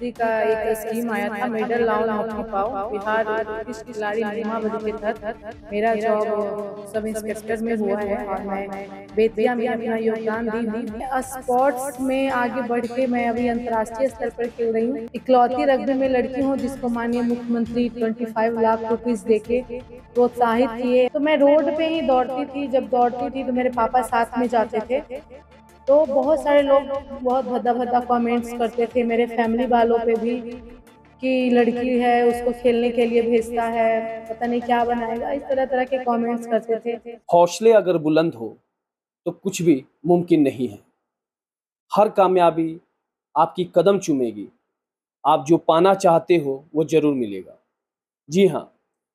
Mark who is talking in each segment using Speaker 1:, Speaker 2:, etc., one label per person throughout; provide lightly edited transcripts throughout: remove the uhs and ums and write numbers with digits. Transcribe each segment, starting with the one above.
Speaker 1: जी का एक स्कीम आया था, मेडल लाओ नौकरी पाओ। बिहार उत्कृष्ट खिलाड़ी नियमावली के तहत मेरा जॉब सब इंस्पेक्टर में हुआ है और मैं बेतिया में अपना योगदान दी हूँ। स्पोर्ट्स में आगे बढ़ के मैं अभी अंतर्राष्ट्रीय स्तर पर खेल रही हूँ। इकलौती रग्बी में लड़की हूँ जिसको माननीय मुख्यमंत्री 25 लाख रुपीस देके प्रोत्साहित किए। तो मैं रोड पे ही दौड़ती थी, जब दौड़ती थी तो मेरे पापा साथ में जाते थे। तो बहुत सारे लोग बहुत भद्दा भद्दा कमेंट्स करते थे मेरे फैमिली वालों पे भी कि लड़की है उसको खेलने के लिए भेजता है, पता नहीं क्या बनाएगा, इस तरह तरह के कमेंट्स करते थे।
Speaker 2: हौसले अगर बुलंद हो तो कुछ भी मुमकिन नहीं है। हर कामयाबी आपकी कदम चूमेगी। आप जो पाना चाहते हो वो जरूर मिलेगा। जी हाँ,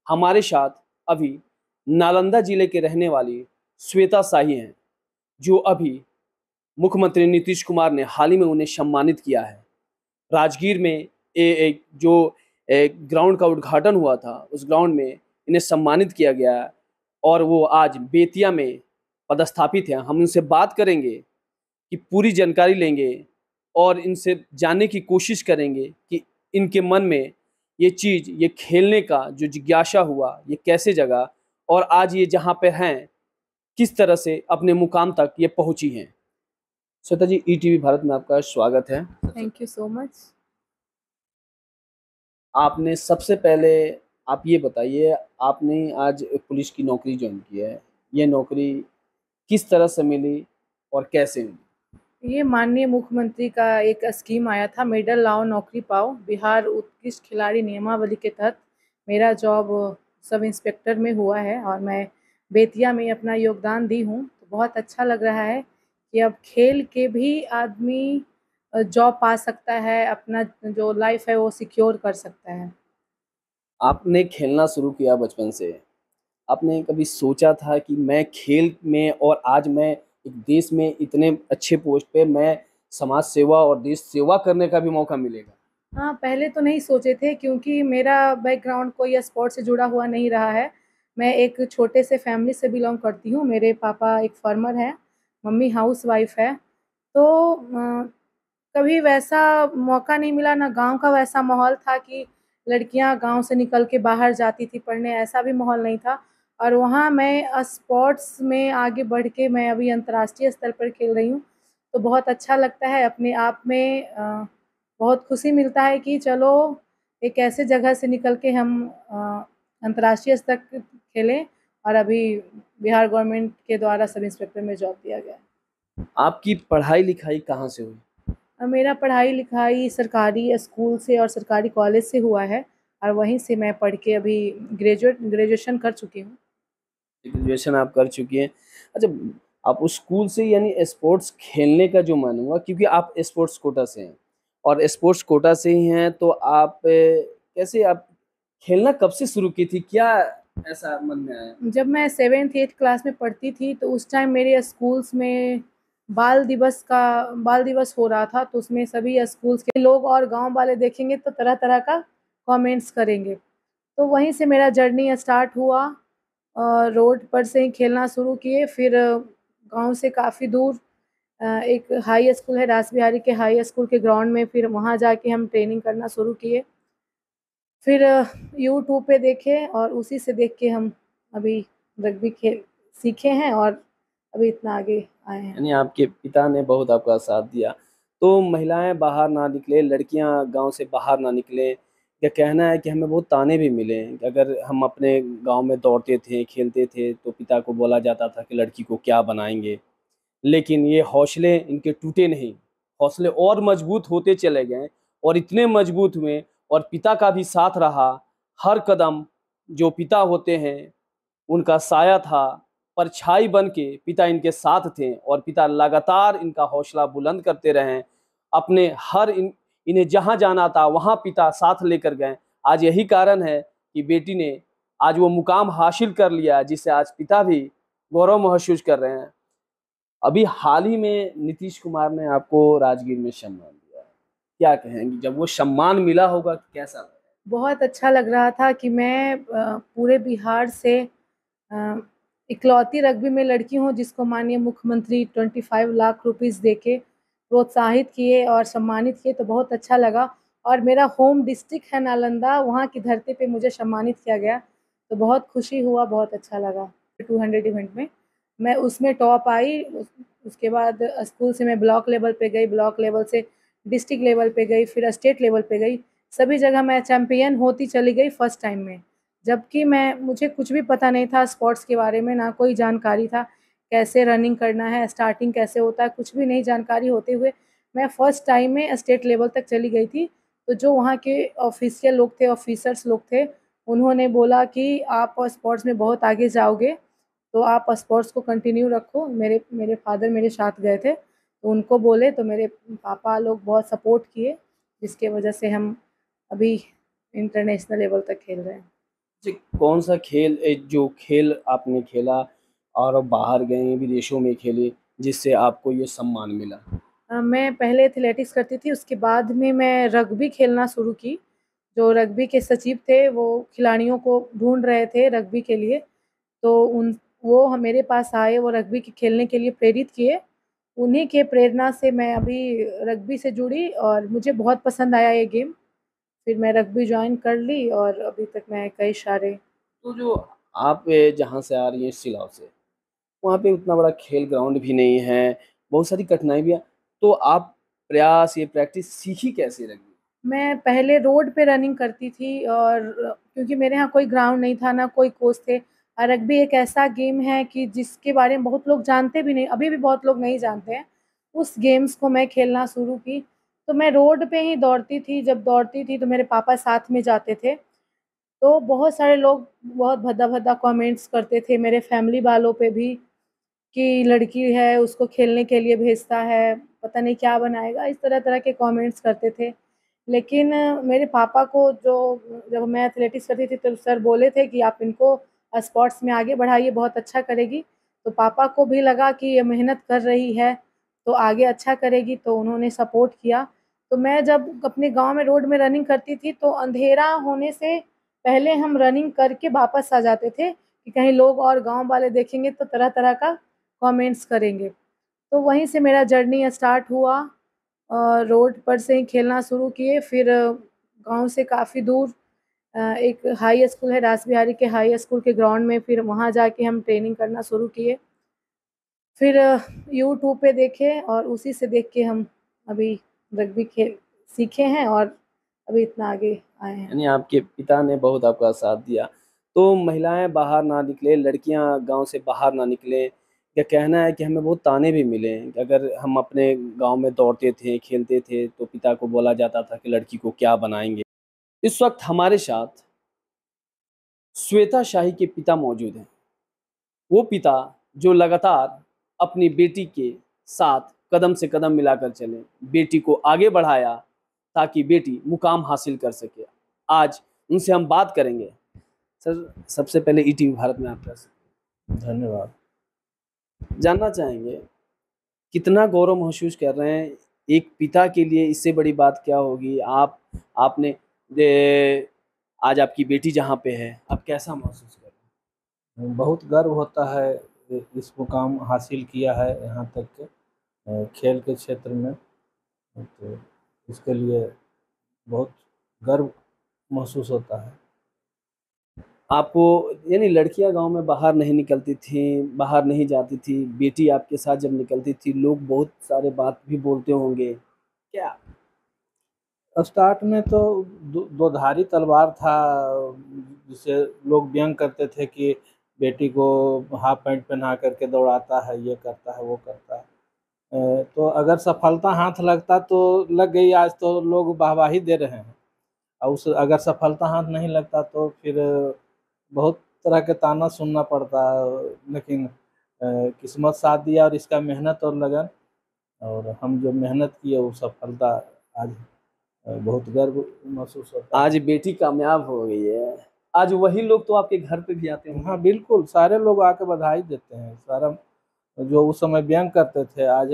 Speaker 2: हमारे साथ अभी नालंदा जिले के रहने वाली श्वेता शाही हैं, जो अभी मुख्यमंत्री नीतीश कुमार ने हाल ही में उन्हें सम्मानित किया है। राजगीर में एक जो एक ग्राउंड का उद्घाटन हुआ था, उस ग्राउंड में इन्हें सम्मानित किया गया और वो आज बेतिया में पदस्थापित हैं। हम उनसे बात करेंगे कि पूरी जानकारी लेंगे और इनसे जानने की कोशिश करेंगे कि इनके मन में ये चीज़, ये खेलने का जो जिज्ञासा हुआ, ये कैसे जगा और आज ये जहाँ पे हैं, किस तरह से अपने मुकाम तक ये पहुँची हैं। श्वेता जी, ईटीवी भारत में आपका स्वागत है।
Speaker 1: Thank you so much.
Speaker 2: आपने सबसे पहले आप ये बताइए, आपने आज पुलिस की नौकरी ज्वाइन की है, ये नौकरी किस तरह से मिली और कैसे मिली?
Speaker 1: ये माननीय मुख्यमंत्री का एक स्कीम आया था, मेडल लाओ नौकरी पाओ। बिहार उत्कृष्ट खिलाड़ी नियमावली के तहत मेरा जॉब सब इंस्पेक्टर में हुआ है और मैं बेतिया में अपना योगदान दी हूँ। तो बहुत अच्छा लग रहा है कि अब खेल के भी आदमी जॉब पा सकता है, अपना जो लाइफ है वो सिक्योर कर सकता है।
Speaker 2: आपने खेलना शुरू किया बचपन से। आपने कभी सोचा था कि मैं खेल में और आज मैं एक देश में इतने अच्छे पोस्ट पे मैं समाज सेवा और देश सेवा करने का भी मौका मिलेगा?
Speaker 1: हाँ, पहले तो नहीं सोचे थे क्योंकि मेरा बैकग्राउंड कोई स्पोर्ट्स से जुड़ा हुआ नहीं रहा है। मैं एक छोटे से फैमिली से बिलॉन्ग करती हूँ। मेरे पापा एक फार्मर हैं, मम्मी हाउसवाइफ है। तो कभी वैसा मौका नहीं मिला, ना गाँव का वैसा माहौल था कि लड़कियाँ गाँव से निकल के बाहर जाती थी पढ़ने, ऐसा भी माहौल नहीं था। और वहाँ मैं स्पोर्ट्स में आगे बढ़ के मैं अभी अंतर्राष्ट्रीय स्तर पर खेल रही हूँ। तो बहुत अच्छा लगता है अपने आप में, बहुत खुशी मिलता है कि चलो एक ऐसे जगह से निकल के हम अंतर्राष्ट्रीय स्तर तक खेलें और अभी बिहार गवर्नमेंट के द्वारा सब इंस्पेक्टर में जॉब दिया गया है।
Speaker 2: आपकी पढ़ाई लिखाई कहाँ से हुई?
Speaker 1: मेरा पढ़ाई लिखाई सरकारी स्कूल से और सरकारी कॉलेज से हुआ है और वहीं से मैं पढ़ के अभी ग्रेजुएशन कर चुकी हूँ।
Speaker 2: ग्रेजुएशन आप कर चुकी हैं। अच्छा, आप उस स्कूल से यानी स्पोर्ट्स खेलने का जो मन हुआ, क्योंकि आप स्पोर्ट्स कोटा से हैं और स्पोर्ट्स कोटा से ही हैं, तो आप कैसे आप खेलना कब से शुरू की थी? क्या ऐसा मन में आया?
Speaker 1: जब मैं 7th 8th क्लास में पढ़ती थी तो उस टाइम मेरे स्कूल्स में बाल दिवस हो रहा था। तो उसमें सभी स्कूल्स के लोग और गांव वाले देखेंगे तो तरह तरह का कमेंट्स करेंगे। तो वहीं से मेरा जर्नी स्टार्ट हुआ। रोड पर से ही खेलना शुरू किए, फिर गांव से काफ़ी दूर एक हाई स्कूल है रासबिहारी के हाई स्कूल के ग्राउंड में, फिर वहाँ जाके हम ट्रेनिंग करना शुरू किए। फिर यूट्यूब पे देखे और उसी से देख के हम अभी रग्बी खेल सीखे हैं और अभी इतना आगे आए हैं।
Speaker 2: यानी आपके पिता ने बहुत आपका साथ दिया। तो महिलाएं बाहर ना निकले, लड़कियां गांव से बाहर ना निकले, क्या कहना है कि हमें बहुत ताने भी मिले हैं कि अगर हम अपने गांव में दौड़ते थे, खेलते थे, तो पिता को बोला जाता था कि लड़की को क्या बनाएंगे। लेकिन ये हौसले इनके टूटे नहीं, हौसले और मजबूत होते चले गए और इतने मजबूत हुए और पिता का भी साथ रहा। हर कदम जो पिता होते हैं उनका साया था, परछाई बन के पिता इनके साथ थे और पिता लगातार इनका हौसला बुलंद करते रहे। अपने इन्हें जहाँ जाना था वहाँ पिता साथ लेकर गए। आज यही कारण है कि बेटी ने आज वो मुकाम हासिल कर लिया जिससे आज पिता भी गौरव महसूस कर रहे हैं। अभी हाल ही में नीतीश कुमार ने आपको राजगीर में सम्मान दिया है। क्या कहेंगी, जब वो सम्मान मिला होगा तो कैसा लगा?
Speaker 1: बहुत अच्छा लग रहा था कि मैं पूरे बिहार से अ, इकलौती रग्बी में लड़की हूँ जिसको माननीय मुख्यमंत्री 25 लाख रुपीस देके प्रोत्साहित किए और सम्मानित किए। तो बहुत अच्छा लगा और मेरा होम डिस्ट्रिक्ट है नालंदा, वहाँ की धरती पे मुझे सम्मानित किया गया, तो बहुत खुशी हुआ, बहुत अच्छा लगा। 200 इवेंट में मैं उसमें टॉप आई। उसके बाद स्कूल से मैं ब्लॉक लेवल पे गई, ब्लॉक लेवल से डिस्ट्रिक्ट लेवल पे गई, फिर स्टेट लेवल पे गई। सभी जगह मैं चैंपियन होती चली गई फर्स्ट टाइम में। जबकि मैं मुझे कुछ भी पता नहीं था स्पोर्ट्स के बारे में, ना कोई जानकारी था कैसे रनिंग करना है, स्टार्टिंग कैसे होता है, कुछ भी नहीं जानकारी होते हुए मैं फर्स्ट टाइम में स्टेट लेवल तक चली गई थी। तो जो वहाँ के ऑफिशियल लोग थे, ऑफिसर्स लोग थे, उन्होंने बोला कि आप स्पोर्ट्स में बहुत आगे जाओगे, तो आप स्पोर्ट्स को कंटिन्यू रखो। मेरे मेरे फादर मेरे साथ गए थे, तो उनको बोले तो मेरे पापा लोग बहुत सपोर्ट किए, जिसके वजह से हम अभी इंटरनेशनल लेवल तक खेल रहे हैं।
Speaker 2: जी, कौन सा खेल जो खेल आपने खेला और बाहर गए विदेशों में खेले जिससे आपको ये सम्मान मिला?
Speaker 1: मैं पहले एथलेटिक्स करती थी, उसके बाद में मैं रग्बी खेलना शुरू की। जो रग्बी के सचिव थे, वो खिलाड़ियों को ढूँढ रहे थे रग्बी के लिए, तो उन वो मेरे पास आए, वो रग्बी के खेलने के लिए प्रेरित किए। उन्हीं के प्रेरणा से मैं अभी रग्बी से जुड़ी और मुझे बहुत पसंद आया ये गेम। फिर मैं रग्बी जॉइन कर ली और अभी तक मैं कई सारे।
Speaker 2: तो जो आप जहाँ से आ रही हैं शिलांग से, वहाँ पे उतना बड़ा खेल ग्राउंड भी नहीं है, बहुत सारी कठिनाई भी है, तो आप प्रयास ये प्रैक्टिस सीखी कैसे रही?
Speaker 1: मैं पहले रोड पे रनिंग करती थी, और क्योंकि मेरे यहाँ कोई ग्राउंड नहीं था, ना कोई कोच थे। और रग्बी एक ऐसा गेम है कि जिसके बारे में बहुत लोग जानते भी नहीं, अभी भी बहुत लोग नहीं जानते हैं। उस गेम्स को मैं खेलना शुरू की, तो मैं रोड पे ही दौड़ती थी। जब दौड़ती थी तो मेरे पापा साथ में जाते थे, तो बहुत सारे लोग बहुत भद्दा-भद्दा कमेंट्स करते थे मेरे फैमिली वालों पे भी, कि लड़की है उसको खेलने के लिए भेजता है, पता नहीं क्या बनाएगा, इस तरह-तरह के कमेंट्स करते थे। लेकिन मेरे पापा को जो जब मैं एथलेटिक्स करती थी तो सर बोले थे कि आप इनको स्पोर्ट्स में आगे बढ़ाइए, बहुत अच्छा करेगी। तो पापा को भी लगा कि ये मेहनत कर रही है, तो आगे अच्छा करेगी, तो उन्होंने सपोर्ट किया। तो मैं जब अपने गाँव में रोड में रनिंग करती थी, तो अंधेरा होने से पहले हम रनिंग करके वापस आ जाते थे, कि कहीं लोग और गाँव वाले देखेंगे तो तरह-तरह का कमेंट्स करेंगे। तो वहीं से मेरा जर्नी स्टार्ट हुआ। रोड पर से ही खेलना शुरू किए, फिर गाँव से काफ़ी दूर एक हाई स्कूल है, रास बिहारी के हाई स्कूल के ग्राउंड में, फिर वहाँ जाके हम ट्रेनिंग करना शुरू किए। फिर यूट्यूब पे देखे और उसी से देख के हम अभी रग्बी खेल सीखे हैं और अभी इतना आगे आए हैं।
Speaker 2: यानी आपके पिता ने बहुत आपका साथ दिया। तो महिलाएँ बाहर ना निकलें, लड़कियाँ गाँव से बाहर ना निकलें, या कहना है कि हमें बहुत ताने भी मिले हैं कि अगर हम अपने गाँव में दौड़ते थे, खेलते थे, तो पिता को बोला जाता था कि लड़की को क्या बनाएँगे। इस वक़्त हमारे साथ श्वेता शाही के पिता मौजूद हैं। वो पिता जो लगातार अपनी बेटी के साथ कदम से कदम मिलाकर चले, बेटी को आगे बढ़ाया ताकि बेटी मुकाम हासिल कर सके। आज उनसे हम बात करेंगे। सर, सबसे पहले ईटीवी भारत में आपका
Speaker 3: धन्यवाद।
Speaker 2: जानना चाहेंगे, कितना गौरव महसूस कर रहे हैं? एक पिता के लिए इससे बड़ी बात क्या होगी? आपने आज आपकी बेटी जहाँ पे है, आप कैसा महसूस कर रहे हैं?
Speaker 3: बहुत गर्व होता है इस मुकाम हासिल किया है यहाँ तक के खेल के क्षेत्र में, तो इसके लिए बहुत गर्व महसूस होता है।
Speaker 2: आपको यानी लड़कियां गांव में बाहर नहीं निकलती थीं, बाहर नहीं जाती थी, बेटी आपके साथ जब निकलती थी, लोग बहुत सारे बात भी बोलते होंगे, क्या?
Speaker 3: स्टार्ट में तो दो धारी तलवार था, जिसे लोग व्यंग करते थे कि बेटी को हाफ पैंट पहना करके दौड़ाता है, ये करता है, वो करता है। तो अगर सफलता हाथ लगता तो लग गई, आज तो लोग वाहवाही दे रहे हैं। और उस अगर सफलता हाथ नहीं लगता तो फिर बहुत तरह के ताना सुनना पड़ता है। लेकिन किस्मत साथ दिया और इसका मेहनत और लगन, और हम जो मेहनत किए वो सफलता आज बहुत गर्व महसूस होता है।
Speaker 2: आज बेटी कामयाब हो गई है, आज वही लोग तो आपके घर पे भी आते होंगे।
Speaker 3: हाँ बिल्कुल, सारे लोग आके बधाई देते हैं। सारा जो उस समय व्यंग करते थे, आज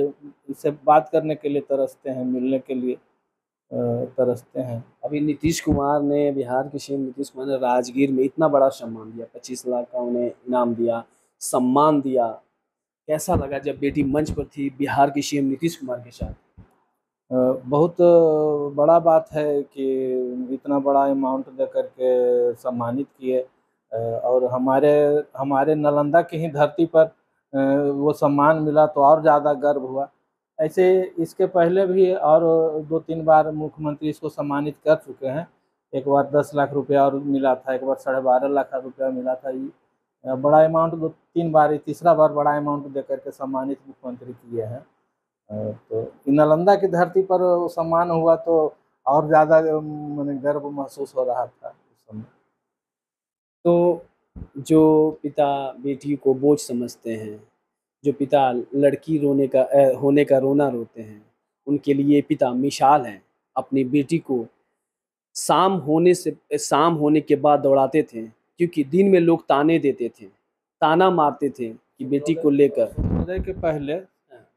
Speaker 3: इससे बात करने के लिए तरसते हैं, मिलने के लिए तरसते हैं।
Speaker 2: अभी नीतीश कुमार ने, बिहार के सीएम नीतीश कुमार ने राजगीर में इतना बड़ा सम्मान दिया, 25 लाख का उन्हें इनाम दिया, सम्मान दिया। कैसा लगा जब बेटी मंच पर थी बिहार के सीएम नीतीश कुमार के साथ?
Speaker 3: बहुत बड़ा बात है कि इतना बड़ा अमाउंट दे करके सम्मानित किए, और हमारे हमारे नालंदा की ही धरती पर वो सम्मान मिला तो और ज़्यादा गर्व हुआ। ऐसे इसके पहले भी और 2-3 बार मुख्यमंत्री इसको सम्मानित कर चुके हैं। एक बार 10 लाख रुपया और मिला था, एक बार 12.5 लाख रुपया मिला था। ये बड़ा अमाउंट 2-3 बार, तीसरा बार बड़ा अमाउंट दे करके सम्मानित मुख्यमंत्री किए हैं। तो नालंदा की धरती पर वो सम्मान हुआ तो और ज़्यादा मैंने गर्व महसूस हो रहा था उस समय।
Speaker 2: तो जो पिता बेटी को बोझ समझते हैं, जो पिता लड़की होने का रोना रोते हैं, उनके लिए पिता मिसाल हैं। अपनी बेटी को शाम होने के बाद दौड़ाते थे, क्योंकि दिन में लोग ताने देते थे, ताना मारते थे कि बेटी को लेकर।
Speaker 3: सूर्योदय के पहले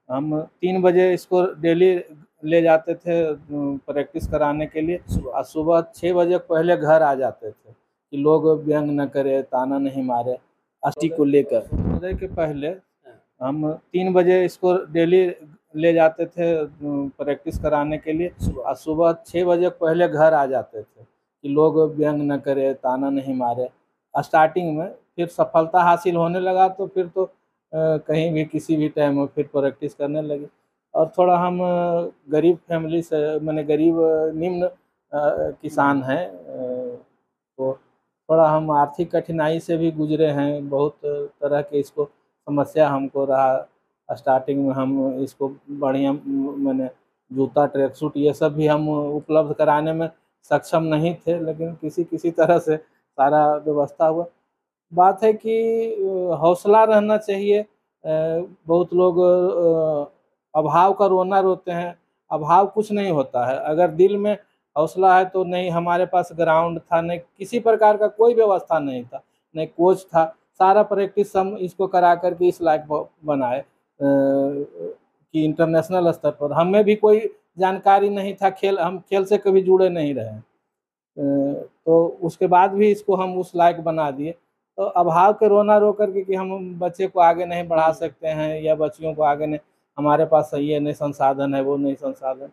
Speaker 3: हम 3 बजे इसको डेली ले जाते थे प्रैक्टिस कराने के लिए, और सुबह 6 बजे पहले घर आ जाते थे कि लोग व्यंग न करे, ताना नहीं मारे।
Speaker 2: बेटी को लेकर
Speaker 3: सूर्योदय के पहले हम 3 बजे इसको डेली ले जाते थे प्रैक्टिस कराने के लिए, और सुबह 6 बजे पहले घर आ जाते थे कि लोग व्यंग न करे, ताना नहीं मारे। स्टार्टिंग में फिर सफलता हासिल होने लगा तो फिर तो कहीं भी किसी भी टाइम में फिर प्रैक्टिस करने लगे। और थोड़ा हम गरीब फैमिली से, मैंने गरीब निम्न किसान हैं, तो थोड़ा हम आर्थिक कठिनाई से भी गुजरे हैं। बहुत तरह के इसको समस्या हमको रहा। स्टार्टिंग में हम इसको बढ़िया मैंने जूता, ट्रैक सूट ये सब भी हम उपलब्ध कराने में सक्षम नहीं थे, लेकिन किसी तरह से सारा व्यवस्था हुआ। बात है कि हौसला रहना चाहिए। बहुत लोग अभाव का रोना रोते हैं, अभाव कुछ नहीं होता है। अगर दिल में हौसला है तो नहीं हमारे पास ग्राउंड था, नहीं किसी प्रकार का कोई व्यवस्था नहीं था, नहीं कोच था। सारा प्रैक्टिस हम इसको करा करके इस लायक बनाए कि इंटरनेशनल स्तर पर। हमें भी कोई जानकारी नहीं था, हम खेल से कभी जुड़े नहीं रहे, तो उसके बाद भी इसको हम उस लायक बना दिए। तो अभाव के रोना रो करके कि हम बच्चे को आगे नहीं बढ़ा सकते हैं या बच्चियों को आगे नहीं, हमारे पास ये नहीं संसाधन है, वो नहीं संसाधन,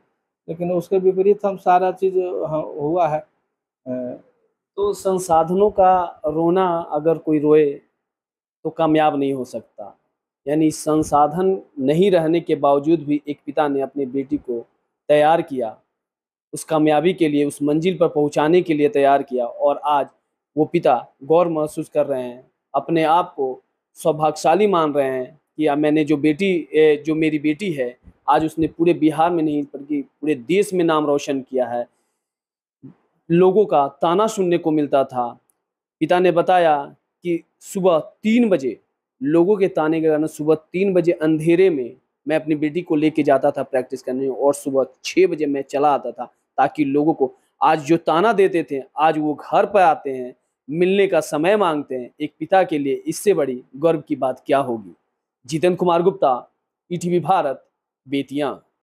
Speaker 3: लेकिन उसके विपरीत हम सारा चीज़ हुआ है।
Speaker 2: तो संसाधनों का रोना अगर कोई रोए तो कामयाब नहीं हो सकता। यानी संसाधन नहीं रहने के बावजूद भी एक पिता ने अपनी बेटी को तैयार किया, उस कामयाबी के लिए, उस मंजिल पर पहुंचाने के लिए तैयार किया, और आज वो पिता गौरव महसूस कर रहे हैं, अपने आप को सौभाग्यशाली मान रहे हैं कि मैंने जो मेरी बेटी है, आज उसने पूरे बिहार में नहीं बल्कि पूरे देश में नाम रोशन किया है। लोगों का ताना सुनने को मिलता था। पिता ने बताया कि सुबह 3 बजे लोगों के ताने के कारण सुबह 3 बजे अंधेरे में मैं अपनी बेटी को लेके जाता था प्रैक्टिस करने, और सुबह 6 बजे मैं चला आता था, ताकि लोगों को आज जो ताना देते थे आज वो घर पर आते हैं, मिलने का समय मांगते हैं। एक पिता के लिए इससे बड़ी गर्व की बात क्या होगी। जितेंद्र कुमार गुप्ता, ईटीवी भारत, बेतिया।